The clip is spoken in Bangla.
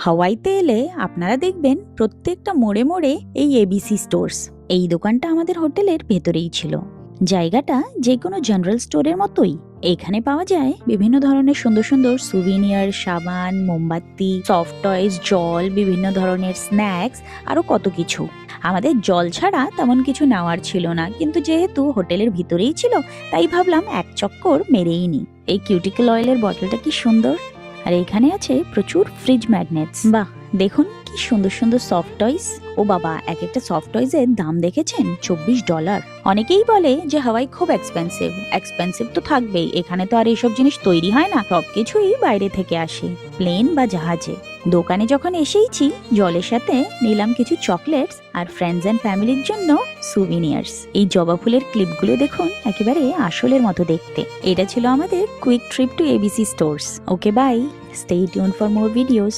হাওয়াইতে এলে আপনারা দেখবেন প্রত্যেকটা মোড়ে মোড়ে এই এবিসি স্টোর্স। এই দোকানটা আমাদের হোটেলের ভেতরেই ছিল। জায়গাটা যে কোনো জেনারেল স্টোরের মতোই। এখানে পাওয়া যায় বিভিন্ন ধরনের সুন্দর সুন্দর সুভিনিয়ার, সাবান, মোমবাতি, সফট টয়েস, জল, বিভিন্ন ধরনের স্ন্যাক্স, আরো কত কিছু। আমাদের জল ছাড়া তেমন কিছু নেওয়ার ছিল না, কিন্তু যেহেতু হোটেলের ভিতরেই ছিল তাই ভাবলাম এক চক্কর মেরেই নি। এই কিউটিকল অয়েলের বটলটা কি সুন্দর, আর এখানে আছে প্রচুর ফ্রিজ ম্যাগনেটস। বাহ, দেখুন কি সুন্দর সুন্দর সফট টয়েস। ও বাবা, এক একটা সফট টয়েসের দাম দেখেছেন $24। অনেকেই বলে যে হাওয়াই খুব এক্সপেন্সিভ। এক্সপেন্সিভ তো থাকবেই, এখানে তো আর এইসব জিনিস তৈরি হয় না, সবকিছুই বাইরে থেকে আসে, প্লেন বা জাহাজে। দোকানে যখন এসেইছি, জলের সাথে নিলাম কিছু চকলেটস আর ফ্রেন্ডস এন্ড ফ্যামিলির জন্য সুভিনিয়ার্স। এই জবা ফুলের ক্লিপগুলো দেখুন, একেবারে আসলের মতো দেখতে। এটা ছিল আমাদের quick trip to ABC stores. Okay, bye, stay tune for more videos.